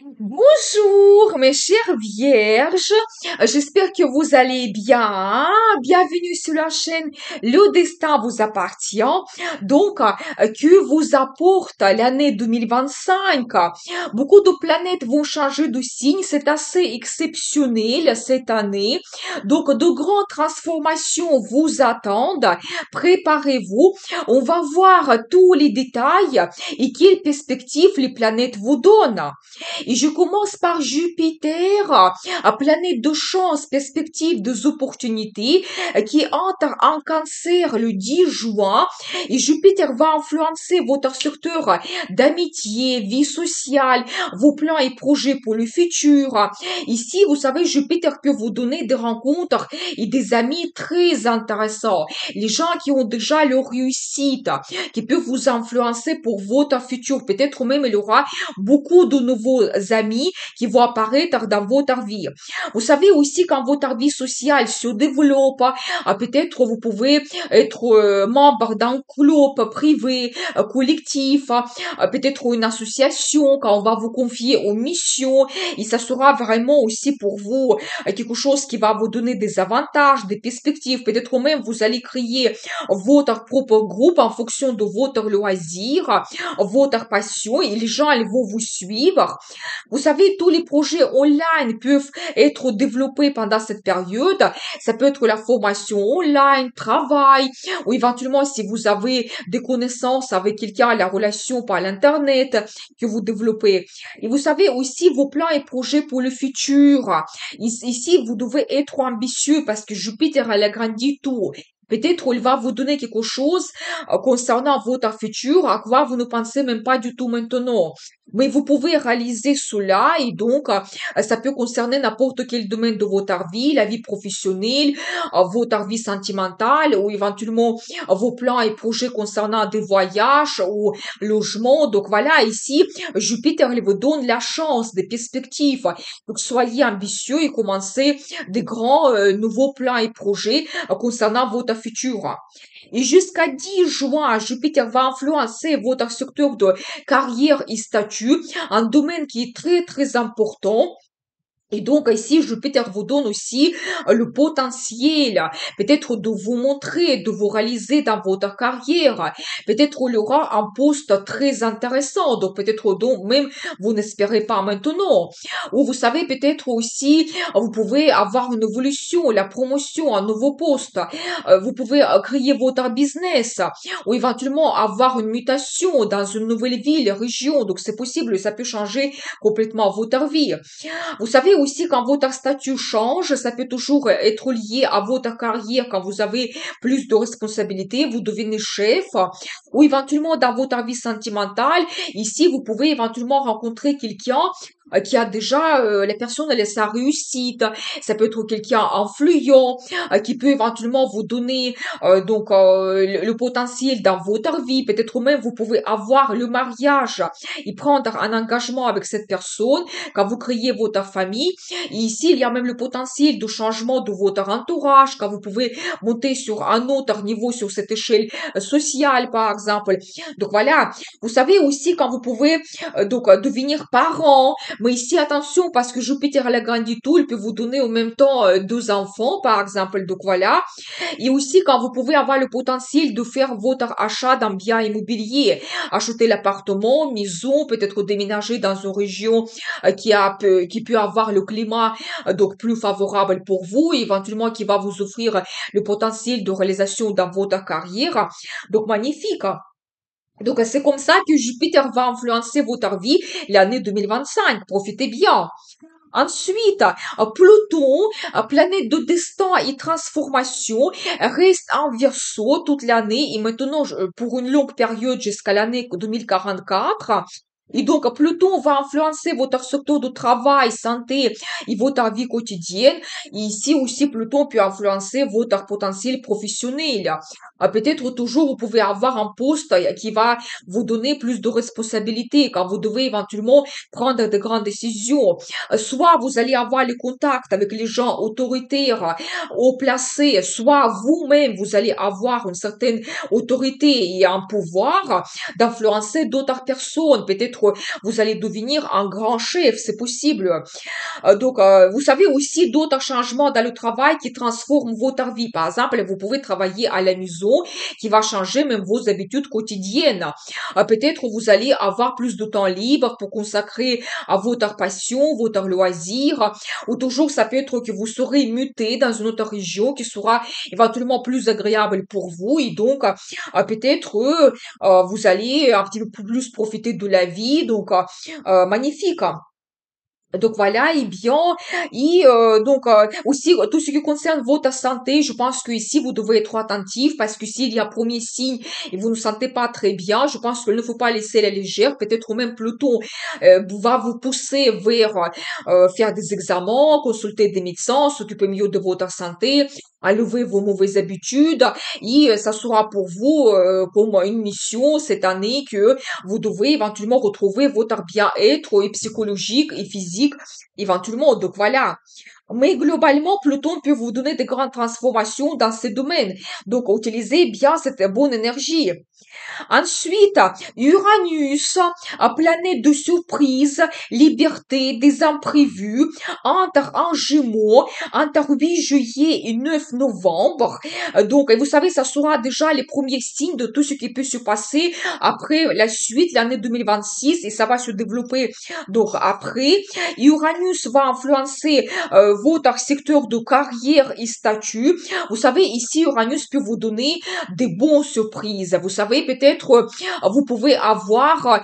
Bonjour, mes chères vierges. J'espère que vous allez bien. Bienvenue sur la chaîne Le Destin vous appartient. Donc, que vous apporte l'année 2025? Beaucoup de planètes vont changer de signe. C'est assez exceptionnel cette année. Donc, de grandes transformations vous attendent. Préparez-vous. On va voir tous les détails et quelles perspectives les planètes vous donnent. Et je commence par Jupiter, planète de chance, perspective, des opportunités, qui entre en Cancer le 10 juin. Et Jupiter va influencer votre secteur d'amitié, vie sociale, vos plans et projets pour le futur. Ici, vous savez, Jupiter peut vous donner des rencontres et des amis très intéressants. Les gens qui ont déjà leur réussite, qui peuvent vous influencer pour votre futur. Peut-être même il y aura beaucoup de nouveaux amis qui vont apparaître dans votre vie. Vous savez aussi quand votre vie sociale se développe, peut-être vous pouvez être membre d'un club privé, collectif, peut-être une association quand on va vous confier aux missions et ça sera vraiment aussi pour vous quelque chose qui va vous donner des avantages, des perspectives. Peut-être même vous allez créer votre propre groupe en fonction de votre loisir, votre passion et les gens ils vont vous suivre. Vous savez, tous les projets online peuvent être développés pendant cette période. Ça peut être la formation online, travail, ou éventuellement si vous avez des connaissances avec quelqu'un, la relation par l'internet que vous développez. Et vous savez aussi vos plans et projets pour le futur. Ici, vous devez être ambitieux parce que Jupiter, elle agrandit tout. Peut-être il va vous donner quelque chose concernant votre futur à quoi vous ne pensez même pas du tout maintenant. Mais vous pouvez réaliser cela et donc ça peut concerner n'importe quel domaine de votre vie, la vie professionnelle, votre vie sentimentale ou éventuellement vos plans et projets concernant des voyages ou logement. Donc voilà, ici, Jupiter il vous donne la chance, des perspectives. Donc soyez ambitieux et commencez des grands nouveaux plans et projets concernant votre futur. Et jusqu'à 10 juin, Jupiter va influencer votre secteur de carrière et statut, un domaine qui est très très important. Et donc ici, Jupiter vous donne aussi le potentiel, peut-être de vous montrer, de vous réaliser dans votre carrière. Peut-être il y aura un poste très intéressant, donc peut-être donc même vous n'espérez pas maintenant. Ou vous savez peut-être aussi, vous pouvez avoir une évolution, la promotion, un nouveau poste. Vous pouvez créer votre business ou éventuellement avoir une mutation dans une nouvelle ville, région. Donc c'est possible, ça peut changer complètement votre vie. Vous savez aussi quand votre statut change, ça peut toujours être lié à votre carrière quand vous avez plus de responsabilités, vous devenez chef, ou éventuellement dans votre vie sentimentale. Ici, vous pouvez éventuellement rencontrer quelqu'un qui a déjà la personne elle a sa réussite. Ça peut être quelqu'un influent qui peut éventuellement vous donner le potentiel dans votre vie. Peut-être même vous pouvez avoir le mariage et prendre un engagement avec cette personne quand vous créez votre famille. Et ici, il y a même le potentiel de changement de votre entourage, quand vous pouvez monter sur un autre niveau sur cette échelle sociale, par exemple. Donc voilà. Vous savez aussi quand vous pouvez devenir parent. Mais ici, attention, parce que Jupiter à la grande tout, il peut vous donner en même temps deux enfants, par exemple. Donc voilà. Et aussi quand vous pouvez avoir le potentiel de faire votre achat d'un bien immobilier, acheter l'appartement, maison, peut-être déménager dans une région qui peut avoir le climat donc plus favorable pour vous, et éventuellement qui va vous offrir le potentiel de réalisation dans votre carrière. Donc magnifique. Donc c'est comme ça que Jupiter va influencer votre vie l'année 2025. Profitez bien. Ensuite, Pluton, planète de destin et transformation, reste en Verseau toute l'année et maintenant pour une longue période jusqu'à l'année 2044. Et donc, Pluton va influencer votre secteur de travail, santé et votre vie quotidienne. Et ici aussi, Pluton peut influencer votre potentiel professionnel. Peut-être toujours, vous pouvez avoir un poste qui va vous donner plus de responsabilités quand vous devez éventuellement prendre de grandes décisions. Soit vous allez avoir les contacts avec les gens autoritaires, haut placés, soit vous-même, vous allez avoir une certaine autorité et un pouvoir d'influencer d'autres personnes, peut-être peut-être vous allez devenir un grand chef, c'est possible. Vous savez aussi d'autres changements dans le travail qui transforment votre vie. Par exemple, vous pouvez travailler à la maison, qui va changer même vos habitudes quotidiennes. Peut-être vous allez avoir plus de temps libre pour consacrer à votre passion, votre loisir, ou toujours ça peut être que vous serez muté dans une autre région qui sera éventuellement plus agréable pour vous, et donc peut-être vous allez un petit peu plus profiter de la vie, magnifique. Donc voilà, et bien, aussi tout ce qui concerne votre santé, je pense que ici vous devez être attentif parce que s'il y a premier signe et vous ne sentez pas très bien, je pense qu'il ne faut pas laisser la légère, peut-être même plutôt va vous pousser vers faire des examens, consulter des médecins, s'occuper mieux de votre santé, enlever vos mauvaises habitudes et ça sera pour vous comme une mission cette année que vous devez éventuellement retrouver votre bien-être et psychologique et physique éventuellement. Donc voilà. Mais globalement, Pluton peut vous donner de grandes transformations dans ces domaines. Donc utilisez bien cette bonne énergie. Ensuite, Uranus, planète de surprise, liberté, des imprévus, entre en Gémeaux, entre 8 juillet et 9 novembre. Et vous savez, ça sera déjà les premiers signes de tout ce qui peut se passer après la suite, l'année 2026, et ça va se développer. Donc après, Uranus va influencer votre secteur de carrière et statut. Vous savez, ici, Uranus peut vous donner des bonnes surprises. Vous savez, peut-être vous pouvez avoir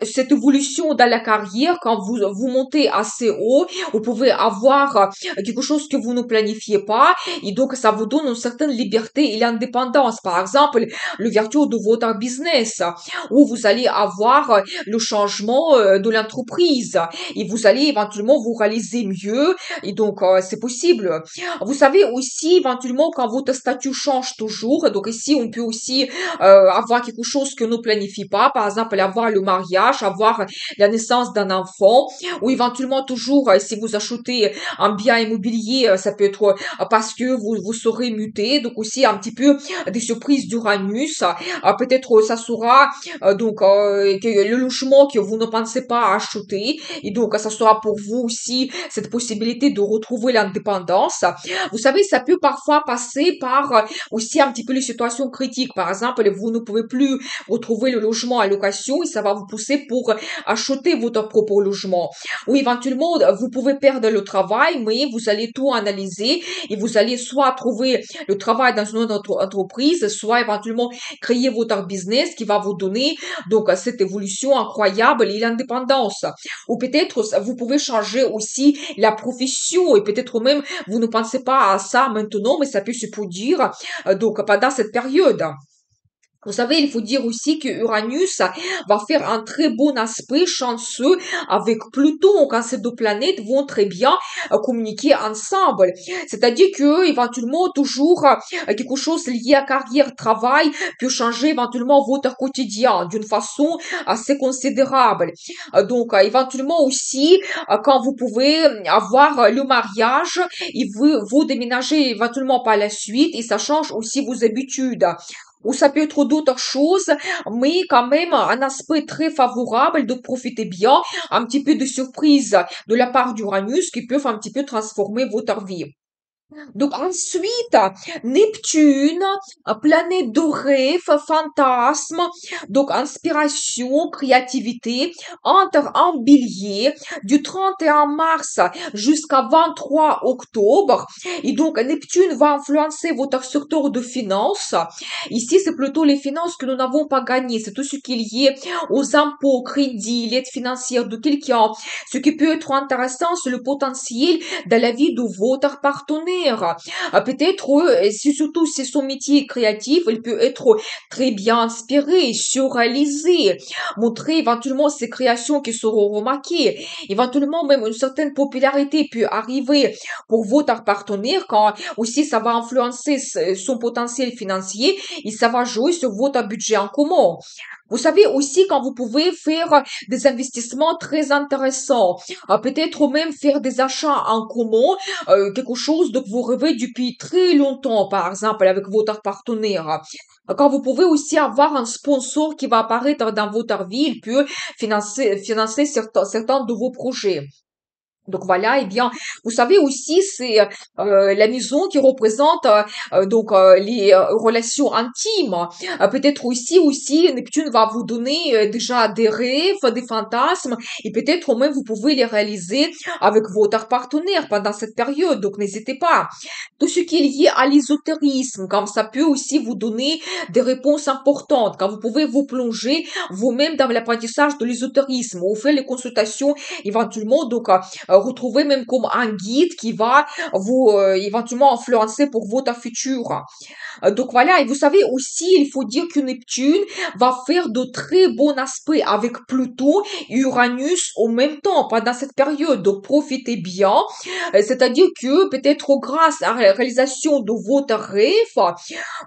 cette évolution dans la carrière quand vous montez assez haut. Vous pouvez avoir quelque chose que vous ne planifiez pas et donc ça vous donne une certaine liberté et l'indépendance. Par exemple, l'ouverture de votre business où vous allez avoir le changement de l'entreprise et vous allez éventuellement vous réaliser mieux et c'est possible. Vous savez aussi éventuellement quand votre statut change toujours, donc ici on peut aussi avoir quelque chose que nous planifie pas, par exemple avoir le mariage, avoir la naissance d'un enfant, ou éventuellement toujours si vous achetez un bien immobilier, ça peut être parce que vous serez muté, donc aussi un petit peu des surprises d'Uranus, peut-être ça sera que le logement que vous ne pensez pas acheter, et donc ça sera pour vous aussi cette possibilité de retrouver l'indépendance. Vous savez, ça peut parfois passer par aussi un petit peu les situations critiques. Par exemple, vous ne pouvez plus retrouver le logement à location et ça va vous pousser pour acheter votre propre logement. Ou éventuellement, vous pouvez perdre le travail, mais vous allez tout analyser et vous allez soit trouver le travail dans une autre entreprise, soit éventuellement créer votre business qui va vous donner cette évolution incroyable et l'indépendance. Ou peut-être vous pouvez changer aussi la profession et peut-être même vous ne pensez pas à ça maintenant, mais ça peut se produire pendant cette période. Vous savez, il faut dire aussi que Uranus va faire un très bon aspect chanceux avec Pluton quand ces deux planètes vont très bien communiquer ensemble. C'est-à-dire que éventuellement toujours quelque chose lié à carrière, travail peut changer éventuellement votre quotidien d'une façon assez considérable. Éventuellement aussi quand vous pouvez avoir le mariage et vous déménagez éventuellement par la suite et ça change aussi vos habitudes ou ça peut être d'autres choses, mais quand même un aspect très favorable, de profiter bien, un petit peu de surprise de la part d'Uranus qui peuvent un petit peu transformer votre vie. Donc ensuite, Neptune, planète de rêve, fantasme, donc inspiration, créativité, entre en bélier du 31 mars jusqu'à 23 octobre. Et donc Neptune va influencer votre secteur de finances. Ici, c'est plutôt les finances que nous n'avons pas gagnées. C'est tout ce qui est lié aux impôts, crédits, l'aide financière de quelqu'un. Ce qui peut être intéressant, c'est le potentiel dans la vie de votre partenaire. Peut-être, si surtout si son métier est créatif, il peut être très bien inspiré, surréalisé, montrer éventuellement ses créations qui seront remarquées. Éventuellement, même une certaine popularité peut arriver pour votre partenaire quand aussi ça va influencer son potentiel financier et ça va jouer sur votre budget en commun. Vous savez aussi quand vous pouvez faire des investissements très intéressants, peut-être même faire des achats en commun, quelque chose que vous rêvez depuis très longtemps, par exemple avec votre partenaire. Quand vous pouvez aussi avoir un sponsor qui va apparaître dans votre vie, il peut financer certains de vos projets. Donc voilà, eh bien, vous savez aussi, c'est la maison qui représente les relations intimes. Peut-être aussi, Neptune va vous donner déjà des rêves, des fantasmes, et peut-être même vous pouvez les réaliser avec votre partenaire pendant cette période. Donc n'hésitez pas. Tout ce qui est lié à l'ésotérisme, comme ça peut aussi vous donner des réponses importantes, quand vous pouvez vous plonger vous-même dans l'apprentissage de l'ésotérisme, ou faire les consultations éventuellement. Donc retrouver même comme un guide qui va vous éventuellement influencer pour votre futur. Donc voilà, et vous savez aussi, il faut dire que Neptune va faire de très bons aspects avec Pluton et Uranus en même temps pendant cette période. Donc profitez bien, c'est-à-dire que peut-être grâce à la réalisation de votre rêve,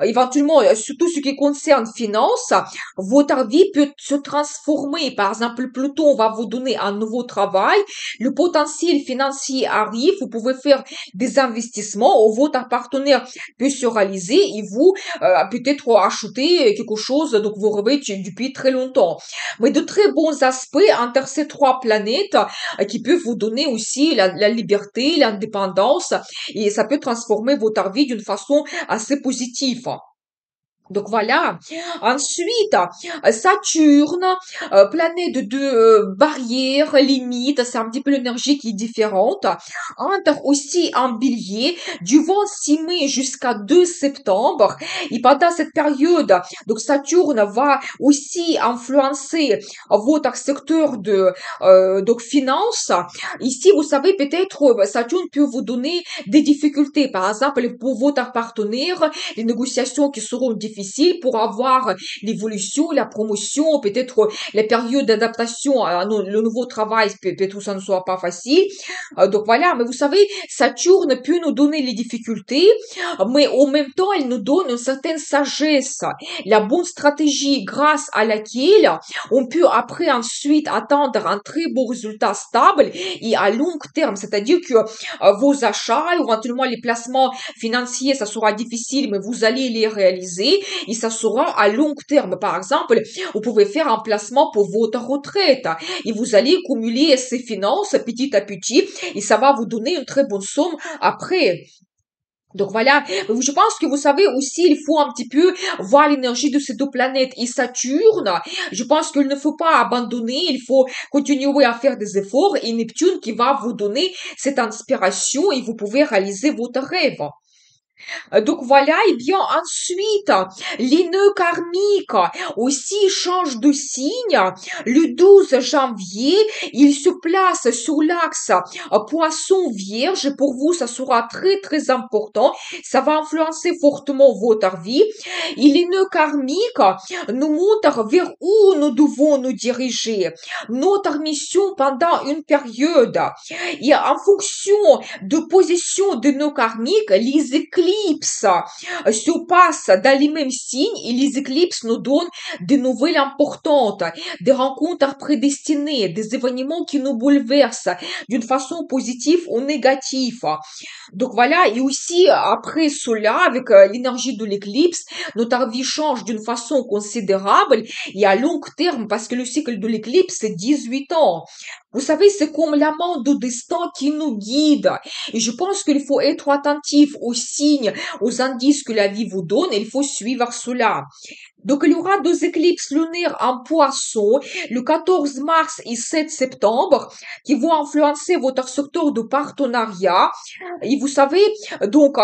éventuellement, surtout ce qui concerne finance, votre vie peut se transformer. Par exemple, Pluton va vous donner un nouveau travail, le potentiel financier arrive, vous pouvez faire des investissements, ou votre partenaire peut se réaliser et vous peut-être acheter quelque chose donc vous rêvez depuis très longtemps. Mais de très bons aspects entre ces trois planètes qui peuvent vous donner aussi la liberté, l'indépendance, et ça peut transformer votre vie d'une façon assez positive. Donc voilà. Ensuite, Saturne, planète de barrières, limites, c'est un petit peu l'énergie qui est différente. Entre aussi en bélier du 26 mai jusqu'à 2 septembre. Et pendant cette période, donc Saturne va aussi influencer votre secteur de donc finance. Ici, vous savez peut-être Saturne peut vous donner des difficultés. Par exemple, pour votre partenaire, les négociations qui seront difficiles pour avoir l'évolution, la promotion, peut-être les périodes d'adaptation à le nouveau travail, peut-être ça ne soit pas facile. Donc voilà, mais vous savez, Saturne peut nous donner les difficultés, mais en même temps, elle nous donne une certaine sagesse, la bonne stratégie grâce à laquelle on peut après ensuite atteindre un très beau résultat stable et à long terme, c'est-à-dire que vos achats, éventuellement les placements financiers, ça sera difficile, mais vous allez les réaliser et ça sera à long terme. Par exemple, vous pouvez faire un placement pour votre retraite et vous allez cumuler ces finances petit à petit et ça va vous donner une très bonne somme après. Donc voilà, je pense que vous savez aussi, il faut un petit peu voir l'énergie de ces deux planètes et Saturne. Je pense qu'il ne faut pas abandonner, il faut continuer à faire des efforts et Neptune qui va vous donner cette inspiration et vous pouvez réaliser votre rêve. Donc voilà, et bien ensuite, les nœuds karmiques aussi changent de signe. Le 12 janvier, il se place sur l'axe Poisson Vierge. Pour vous, ça sera très très important. Ça va influencer fortement votre vie. Et les nœuds karmiques nous montrent vers où nous devons nous diriger. Notre mission pendant une période. Et en fonction de position de nœuds karmiques, les éclipses se passent dans les mêmes signes et les éclipses nous donnent des nouvelles importantes, des rencontres prédestinées, des événements qui nous bouleversent d'une façon positive ou négative. Donc voilà, et aussi après cela, avec l'énergie de l'éclipse, notre vie change d'une façon considérable et à long terme, parce que le cycle de l'éclipse, c'est 18 ans. Vous savez, c'est comme l'amant de destin qui nous guide. Et je pense qu'il faut être attentif aux signes, aux indices que la vie vous donne, et il faut suivre cela. Donc, il y aura deux éclipses lunaires en poisson, le 14 mars et 7 septembre, qui vont influencer votre secteur de partenariat. Et vous savez, donc,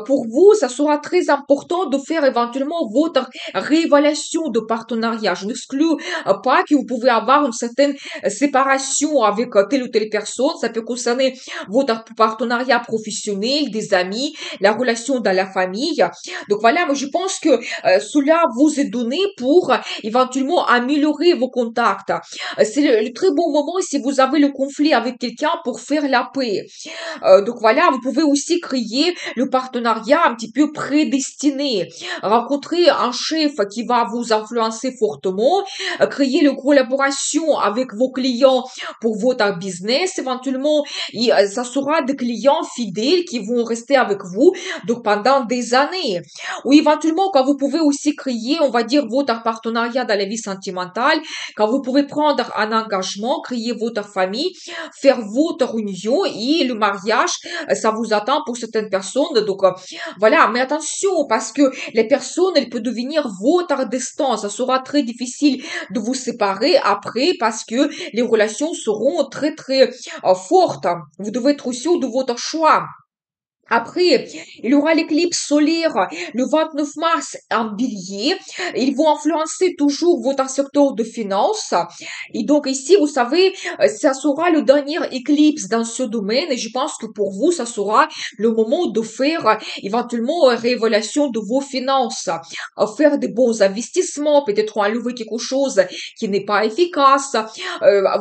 pour vous, ça sera très important de faire éventuellement votre réévaluation de partenariat. Je n'exclus pas que vous pouvez avoir une certaine séparation avec telle ou telle personne. Ça peut concerner votre partenariat professionnel, des amis, la relation dans la famille. Donc voilà, mais je pense que cela vous donner pour éventuellement améliorer vos contacts. C'est le très bon moment si vous avez le conflit avec quelqu'un pour faire la paix. Donc voilà, vous pouvez aussi créer le partenariat un petit peu prédestiné. Rencontrer un chef qui va vous influencer fortement, créer une collaboration avec vos clients pour votre business éventuellement. Et ça sera des clients fidèles qui vont rester avec vous donc pendant des années. Ou éventuellement, quand vous pouvez aussi créer, on va dire, votre partenariat dans la vie sentimentale, quand vous pouvez prendre un engagement, créer votre famille, faire votre union et le mariage, ça vous attend pour certaines personnes. Donc, voilà, mais attention, parce que les personnes, elles peuvent devenir votre destin. Ça sera très difficile de vous séparer après parce que les relations seront très, très fortes. Vous devez être sûr de votre choix. Après, il y aura l'éclipse solaire le 29 mars en bélier. Ils vont influencer toujours votre secteur de finances. Et donc ici, vous savez, ça sera le dernier éclipse dans ce domaine. Et je pense que pour vous, ça sera le moment de faire éventuellement une révélation de vos finances. Faire de bons investissements, peut-être enlever quelque chose qui n'est pas efficace.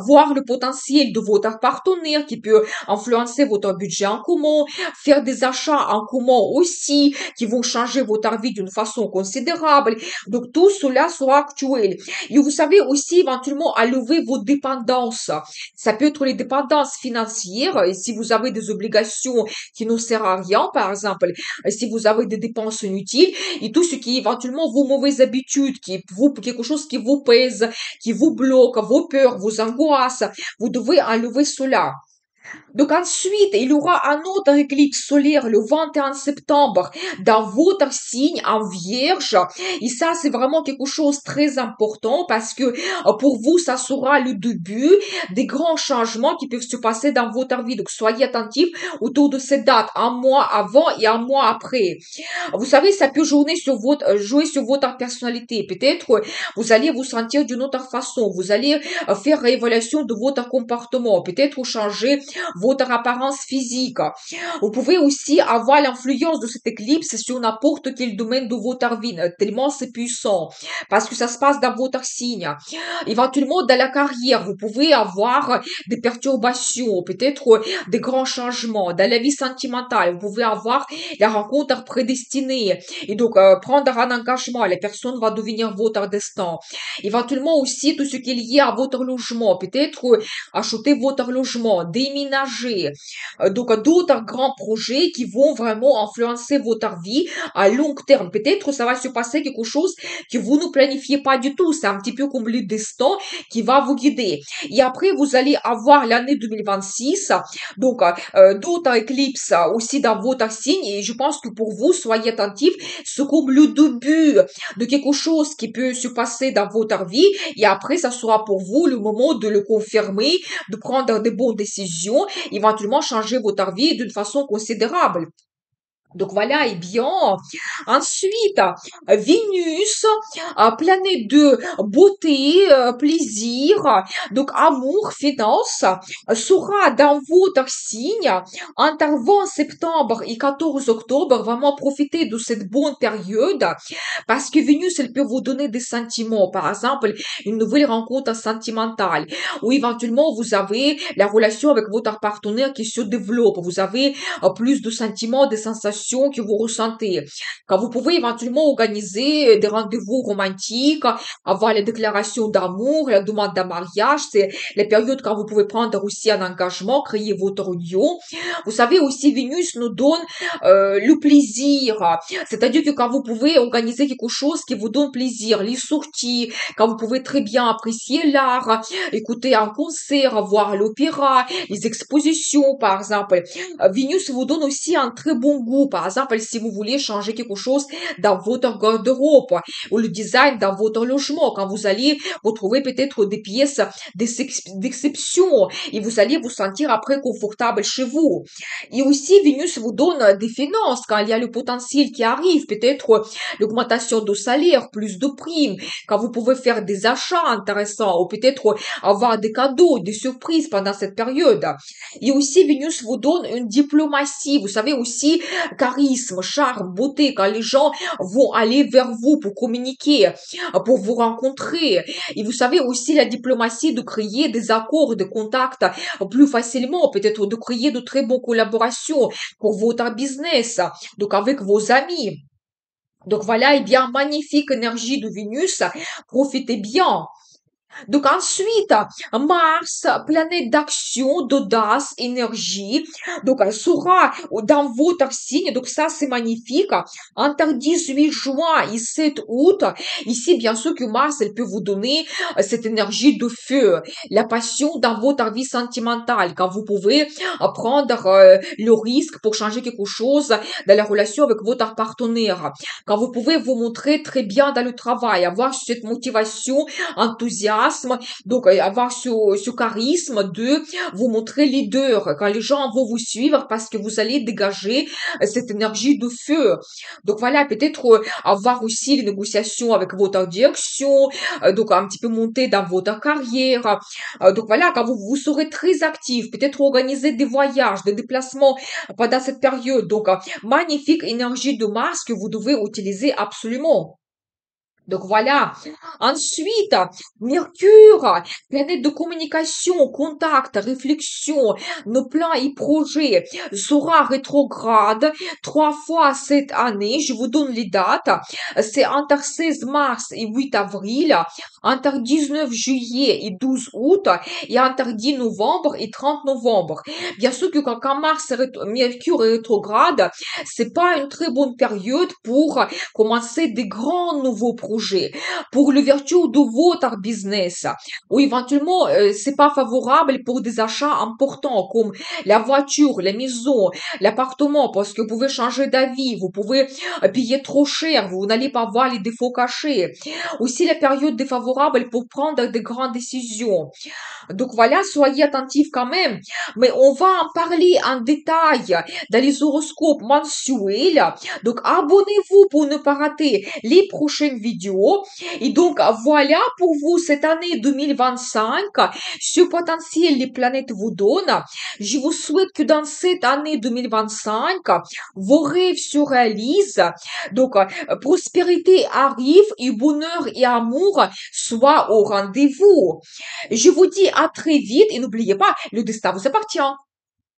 Voir le potentiel de votre partenaire qui peut influencer votre budget en commun. Faire des achats en commun aussi qui vont changer votre vie d'une façon considérable. Donc tout cela sera actuel. Et vous savez aussi éventuellement enlever vos dépendances. Ça peut être les dépendances financières si vous avez des obligations qui ne servent à rien, par exemple, si vous avez des dépenses inutiles et tout ce qui est éventuellement vos mauvaises habitudes, quelque chose qui vous pèse, qui vous bloque, vos peurs, vos angoisses, vous devez enlever cela. Donc ensuite, il y aura un autre éclipse solaire le 21 septembre dans votre signe en Vierge. Et ça, c'est vraiment quelque chose de très important parce que pour vous, ça sera le début des grands changements qui peuvent se passer dans votre vie. Donc soyez attentifs autour de cette date, un mois avant et un mois après. Vous savez, ça peut jouer sur votre personnalité. Peut-être vous allez vous sentir d'une autre façon. Vous allez faire réévaluation de votre comportement. Peut-être changer votre apparence physique. Vous pouvez aussi avoir l'influence de cette éclipse sur n'importe quel domaine de votre vie, tellement c'est puissant, parce que ça se passe dans votre signe. Éventuellement, dans la carrière, vous pouvez avoir des perturbations, peut-être des grands changements. Dans la vie sentimentale, vous pouvez avoir la rencontre prédestinée. Et donc, prendre un engagement, la personne va devenir votre destin. Éventuellement aussi, tout ce qui est lié à votre logement, peut-être acheter votre logement, déménager. Donc, d'autres grands projets qui vont vraiment influencer votre vie à long terme. Peut-être ça va se passer quelque chose que vous ne planifiez pas du tout. C'est un petit peu comme le destin qui va vous guider. Et après, vous allez avoir l'année 2026. Donc, d'autres éclipses aussi dans votre signe. Et je pense que pour vous, soyez attentifs. C'est comme le début de quelque chose qui peut se passer dans votre vie. Et après, ça sera pour vous le moment de le confirmer, de prendre de bonnes décisions, éventuellement changer votre vie d'une façon considérable. Donc voilà, et bien, ensuite, Vénus, planète de beauté, plaisir, donc amour, finance, sera dans votre signe entre 20 septembre et 14 octobre. Vraiment profitez de cette bonne période parce que Vénus, elle peut vous donner des sentiments. Par exemple, une nouvelle rencontre sentimentale ou éventuellement vous avez la relation avec votre partenaire qui se développe. Vous avez plus de sentiments, des sensations que vous ressentez. Quand vous pouvez éventuellement organiser des rendez-vous romantiques, avoir les déclarations d'amour, la demande d'un mariage, c'est les périodes quand vous pouvez prendre aussi un engagement, créer votre union. Vous savez aussi, Vénus nous donne le plaisir. C'est-à-dire que quand vous pouvez organiser quelque chose qui vous donne plaisir, les sorties, quand vous pouvez très bien apprécier l'art, écouter un concert, voir l'opéra, les expositions, par exemple. Vénus vous donne aussi un très bon goût. Par exemple, si vous voulez changer quelque chose dans votre garde-robe ou le design dans votre logement, quand vous allez retrouver peut-être des pièces d'exception et vous allez vous sentir après confortable chez vous. Et aussi, Vénus vous donne des finances quand il y a le potentiel qui arrive, peut-être l'augmentation de salaire, plus de primes, quand vous pouvez faire des achats intéressants ou peut-être avoir des cadeaux, des surprises pendant cette période. Et aussi, Vénus vous donne une diplomatie. Vous savez aussi, charisme, charme, beauté, quand les gens vont aller vers vous pour communiquer, pour vous rencontrer. Et vous savez aussi la diplomatie de créer des accords, des contacts plus facilement, peut-être de créer de très bonnes collaborations pour votre business, donc avec vos amis. Donc voilà, eh bien, magnifique énergie de Vénus, profitez bien. Donc ensuite, Mars, planète d'action, d'audace, énergie. Donc elle sera dans votre signe. Donc ça, c'est magnifique. Entre 18 juin et 7 août, ici, bien sûr que Mars, elle peut vous donner cette énergie de feu, la passion dans votre vie sentimentale, quand vous pouvez prendre le risque pour changer quelque chose dans la relation avec votre partenaire, quand vous pouvez vous montrer très bien dans le travail, avoir cette motivation, enthousiasme, donc avoir ce charisme de vous montrer leader, quand les gens vont vous suivre parce que vous allez dégager cette énergie de feu. Donc voilà, peut-être avoir aussi les négociations avec votre direction, donc un petit peu monter dans votre carrière. Donc voilà, quand vous serez très actif, peut-être organiser des voyages, des déplacements pendant cette période. Donc magnifique énergie de Mars que vous devez utiliser absolument. Donc voilà. Ensuite, Mercure, planète de communication, contact, réflexion, nos plans et projets, sera rétrograde 3 fois cette année. Je vous donne les dates. C'est entre 16 mars et 8 avril, entre 19 juillet et 12 août, et entre 10 novembre et 30 novembre. Bien sûr que quand Mercure est rétrograde, c'est pas une très bonne période pour commencer des grands nouveaux projets, pour l'ouverture de votre business, ou éventuellement c'est pas favorable pour des achats importants comme la voiture, la maison, l'appartement, parce que vous pouvez changer d'avis, vous pouvez payer trop cher, vous n'allez pas voir les défauts cachés. Aussi la période défavorable pour prendre de grandes décisions. Donc voilà, soyez attentifs quand même. Mais on va en parler en détail dans les horoscopes mensuels. Donc abonnez-vous pour ne pas rater les prochaines vidéos. Et donc voilà pour vous cette année 2025, ce potentiel les planètes vous donnent. Je vous souhaite que dans cette année 2025, vos rêves se réalisent. Donc prospérité arrive et bonheur et amour soient au rendez-vous. Je vous dis à très vite et n'oubliez pas, le destin vous appartient.